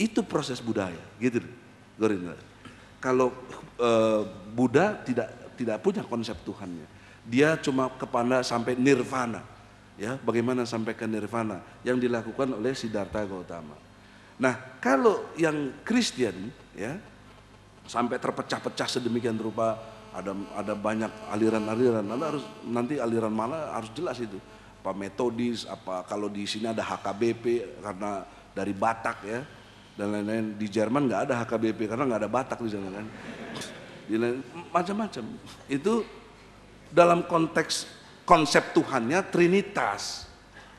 Itu proses budaya, gitu. Kalau Buddha tidak punya konsep Tuhannya. Dia cuma kepada sampai nirvana. Ya, bagaimana sampai ke nirvana yang dilakukan oleh Siddhartha Gautama. Nah, kalau yang Kristen ya sampai terpecah-pecah sedemikian rupa, ada banyak aliran-aliran. Nanti aliran mana harus jelas itu. Apa Metodis, apa kalau di sini ada HKBP karena dari Batak ya. Dan lain-lain. Di Jerman nggak ada HKBP karena nggak ada Batak di sana kan. Macam-macam. Itu dalam konteks konsep Tuhannya Trinitas.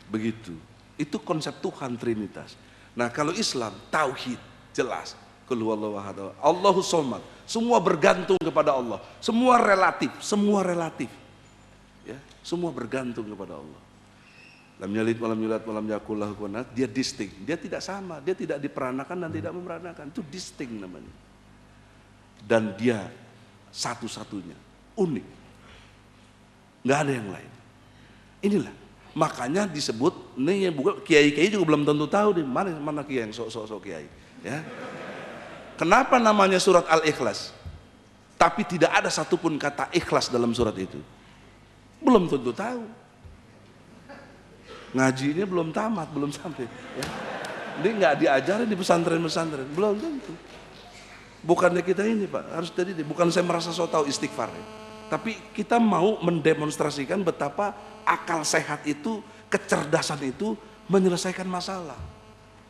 Begitu. Itu konsep Tuhan Trinitas. Nah, kalau Islam tauhid jelas. Qul huwallahu ahad, Allahus somad. Semua bergantung kepada Allah. Semua relatif, Ya, semua bergantung kepada Allah. Lam yalid walam yulad walam yakul lahu kufuwan ahad. Dia distinct, dia tidak sama, dia tidak diperanakan dan tidak memeranakan. Itu distinct namanya. Dan dia satu-satunya, unik. Nggak ada yang lain. Inilah, makanya disebut, ini bukan kiai-kiai juga belum tentu tahu nih, mana kiai yang sok kiai. Ya. Kenapa namanya surat Al-Ikhlas? Tapi tidak ada satupun kata ikhlas dalam surat itu. Belum tentu tahu. Ngajinya belum tamat, belum sampai. Ya. Ini nggak diajarin di pesantren-pesantren, belum tentu. Bukannya kita ini Pak, harus tadi, bukan saya merasa so tahu istighfar ya. Tapi kita mau mendemonstrasikan betapa akal sehat itu, kecerdasan itu menyelesaikan masalah.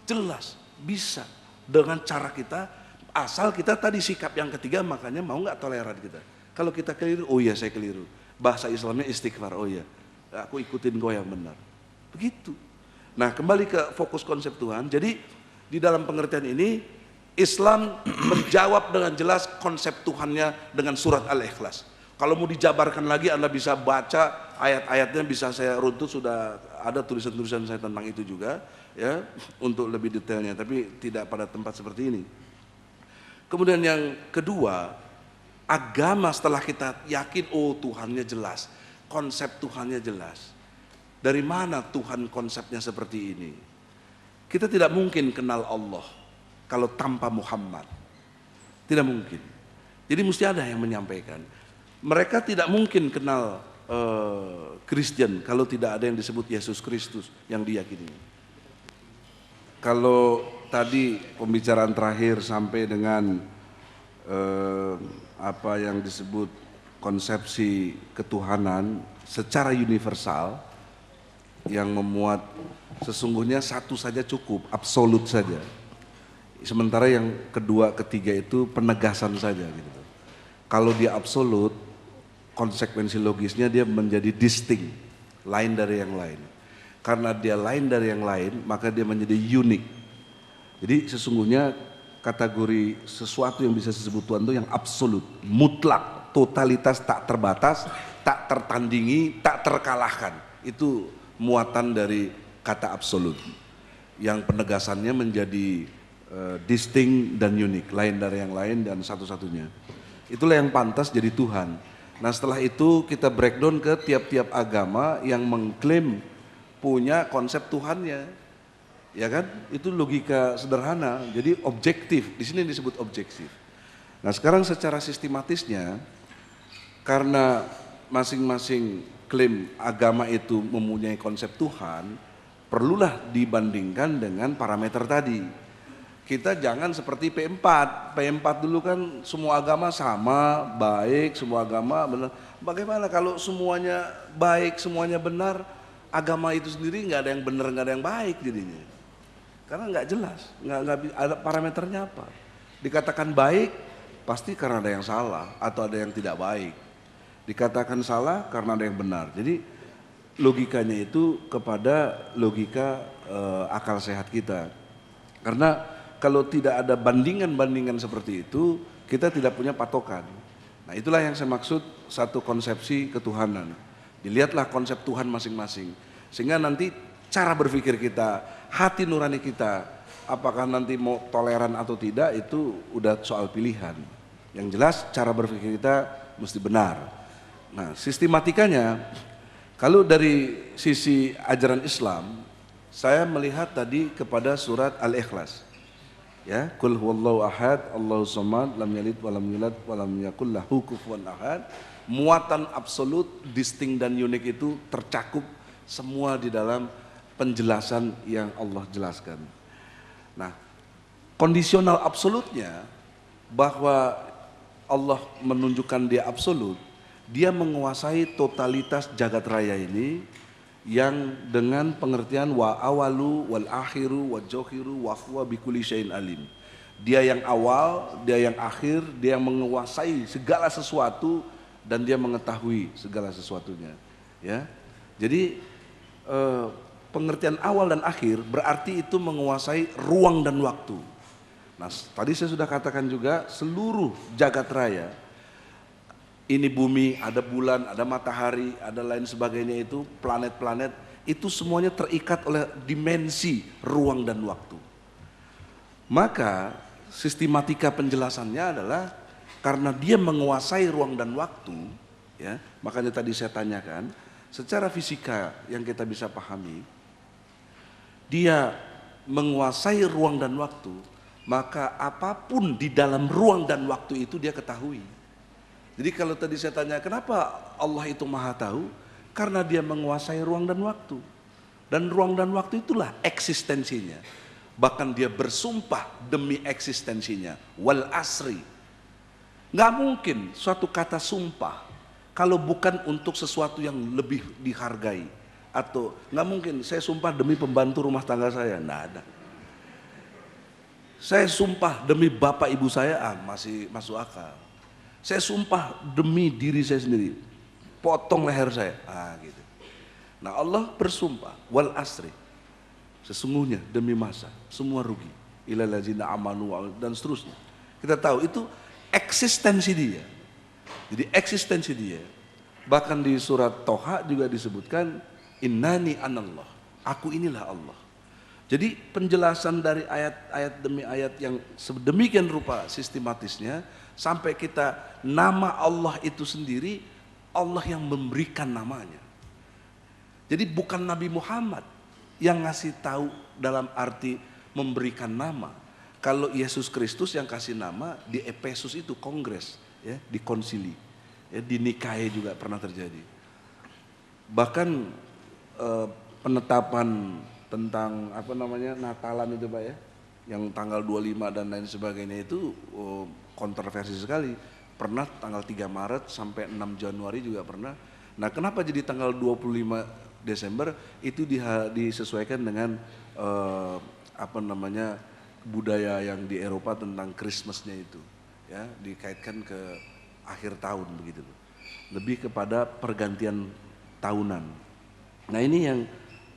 Jelas, bisa dengan cara kita, asal kita tadi sikap yang ketiga, makanya mau nggak toleran kita. Kalau kita keliru, oh iya saya keliru. Bahasa Islamnya istighfar, oh iya, aku ikutin kau yang benar. Begitu. Nah, kembali ke fokus konsep Tuhan. Jadi di dalam pengertian ini Islam menjawab dengan jelas konsep Tuhannya dengan surat Al-Ikhlas. Kalau mau dijabarkan lagi, Anda bisa baca ayat-ayatnya, bisa saya runtut, sudah ada tulisan-tulisan saya tentang itu juga ya, untuk lebih detailnya, tapi tidak pada tempat seperti ini. Kemudian yang kedua, agama setelah kita yakin, oh Tuhannya jelas, konsep Tuhannya jelas. Dari mana Tuhan konsepnya seperti ini? Kita tidak mungkin kenal Allah kalau tanpa Muhammad. Tidak mungkin. Jadi mesti ada yang menyampaikan. Mereka tidak mungkin kenal Kristen kalau tidak ada yang disebut Yesus Kristus yang diyakini. Kalau tadi pembicaraan terakhir sampai dengan apa yang disebut konsepsi ketuhanan secara universal yang memuat sesungguhnya satu saja cukup, absolut saja. Sementara yang kedua, ketiga itu penegasan saja gitu. Kalau dia absolut, konsekuensi logisnya dia menjadi distinct, lain dari yang lain. Karena dia lain dari yang lain, maka dia menjadi unik. Jadi sesungguhnya kategori sesuatu yang bisa disebut Tuhan itu yang absolut, mutlak, totalitas, tak terbatas, tak tertandingi, tak terkalahkan. Itu muatan dari kata absolut. Yang penegasannya menjadi distinct dan unik, lain dari yang lain dan satu-satunya. Itulah yang pantas jadi Tuhan. Nah, setelah itu kita breakdown ke tiap-tiap agama yang mengklaim punya konsep Tuhannya, ya kan? Itu logika sederhana. Jadi objektif. Di sini disebut objektif. Nah, sekarang secara sistematisnya, karena masing-masing klaim agama itu mempunyai konsep Tuhan, perlulah dibandingkan dengan parameter tadi. Kita jangan seperti P4 dulu kan semua agama sama, baik, semua agama benar. Bagaimana kalau semuanya baik, semuanya benar, agama itu sendiri nggak ada yang benar, nggak ada yang baik jadinya. Karena nggak jelas, nggak ada parameternya apa. Dikatakan baik, pasti karena ada yang salah atau ada yang tidak baik. Dikatakan salah karena ada yang benar. Jadi logikanya itu kepada logika akal sehat kita. Karena kalau tidak ada bandingan-bandingan seperti itu, kita tidak punya patokan. Nah, itulah yang saya maksud satu konsepsi ketuhanan. Dilihatlah konsep Tuhan masing-masing. Sehingga nanti cara berpikir kita, hati nurani kita, apakah nanti mau toleran atau tidak, itu udah soal pilihan. Yang jelas cara berpikir kita mesti benar. Nah, sistematikanya, kalau dari sisi ajaran Islam, saya melihat tadi kepada surat Al-Ikhlas. Ya, qul huwallahu ahad, Allahus samad, lam yalid walam yulad walam yakul lahu kufuwan ahad. Muatan absolut, distinct dan unik itu tercakup semua di dalam penjelasan yang Allah jelaskan. Nah, kondisional absolutnya bahwa Allah menunjukkan dia absolut, dia menguasai totalitas jagat raya ini yang dengan pengertian wa awalu wal akhiru wa johiru wa huwa bikulli syai'in alim. Dia yang awal, dia yang akhir, dia yang menguasai segala sesuatu dan dia mengetahui segala sesuatunya. Ya, jadi pengertian awal dan akhir berarti itu menguasai ruang dan waktu. Nah, tadi saya sudah katakan juga seluruh jagat raya ini bumi, ada bulan, ada matahari, ada lain sebagainya itu, planet-planet, itu semuanya terikat oleh dimensi ruang dan waktu. Maka sistematika penjelasannya adalah karena dia menguasai ruang dan waktu, ya, makanya tadi saya tanyakan, secara fisika yang kita bisa pahami, dia menguasai ruang dan waktu, maka apapun di dalam ruang dan waktu itu dia ketahui. Jadi kalau tadi saya tanya kenapa Allah itu maha tahu? Karena dia menguasai ruang dan waktu. Dan ruang dan waktu itulah eksistensinya. Bahkan dia bersumpah demi eksistensinya. Wal asri. Nggak mungkin suatu kata sumpah kalau bukan untuk sesuatu yang lebih dihargai. Atau nggak mungkin saya sumpah demi pembantu rumah tangga saya. Nggak ada. Saya sumpah demi bapak ibu saya, masih masuk akal. Saya sumpah demi diri saya sendiri, potong leher saya, gitu. Nah Allah bersumpah, wal asri, sesungguhnya demi masa, semua rugi, ilal ladzina amanu dan seterusnya. Kita tahu itu eksistensi dia. Jadi eksistensi dia, bahkan di surat Toha juga disebutkan, innani anallah, aku inilah Allah. Jadi penjelasan dari ayat-ayat demi ayat yang sedemikian rupa sistematisnya, sampai kita nama Allah itu sendiri Allah yang memberikan namanya. Jadi bukan Nabi Muhammad yang ngasih tahu dalam arti memberikan nama. Kalau Yesus Kristus yang kasih nama di Efesus itu kongres, ya, di konsili, ya, di Nikahe juga pernah terjadi. Bahkan penetapan tentang Natalan itu Pak ya, yang tanggal 25 dan lain sebagainya itu kontroversi sekali. Pernah tanggal 3 Maret sampai 6 Januari juga pernah. Nah kenapa jadi tanggal 25 Desember itu disesuaikan dengan budaya yang di Eropa tentang Christmasnya itu, ya, dikaitkan ke akhir tahun begitu, lebih kepada pergantian tahunan. Nah ini yang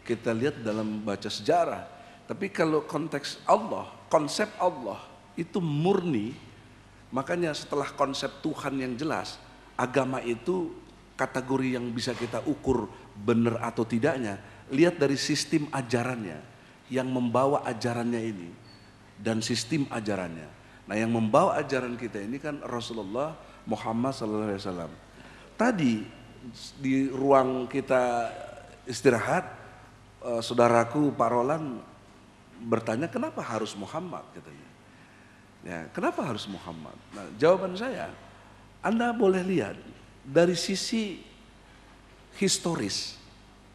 kita lihat dalam baca sejarah. Tapi kalau konteks Allah, konsep Allah itu murni, makanya setelah konsep Tuhan yang jelas, agama itu kategori yang bisa kita ukur benar atau tidaknya, lihat dari sistem ajarannya, yang membawa ajarannya ini, dan sistem ajarannya. Nah yang membawa ajaran kita ini kan Rasulullah Muhammad SAW. Tadi di ruang kita istirahat, saudaraku Pak Roland bertanya kenapa harus Muhammad katanya. Ya, kenapa harus Muhammad? Nah, jawaban saya, Anda boleh lihat dari sisi historis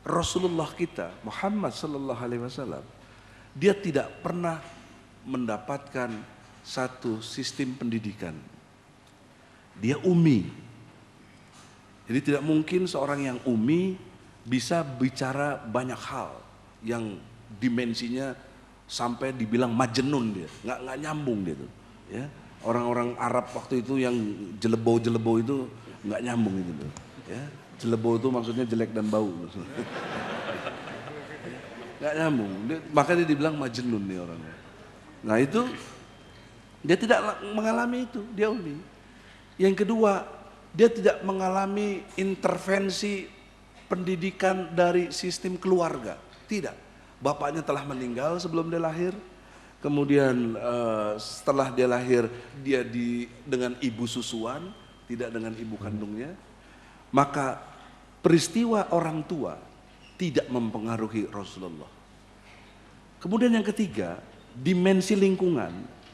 Rasulullah kita Muhammad sallallahu alaihi wasallam, dia tidak pernah mendapatkan satu sistem pendidikan. Dia ummi. Jadi tidak mungkin seorang yang ummi bisa bicara banyak hal yang dimensinya sampai dibilang majnun dia, nggak nyambung gitu, ya. Orang-orang Arab waktu itu yang jelebo itu nggak nyambung gitu, ya. Jelebo itu maksudnya jelek dan bau, nggak nyambung. Makanya dibilang majnun nih orangnya. Nah itu dia tidak mengalami itu, dia ummi. Yang kedua, dia tidak mengalami intervensi pendidikan dari sistem keluarga, tidak. Bapaknya telah meninggal sebelum dia lahir, kemudian setelah dia lahir dia dengan ibu susuan, tidak dengan ibu kandungnya. Maka peristiwa orang tua tidak mempengaruhi Rasulullah. Kemudian yang ketiga, dimensi lingkungan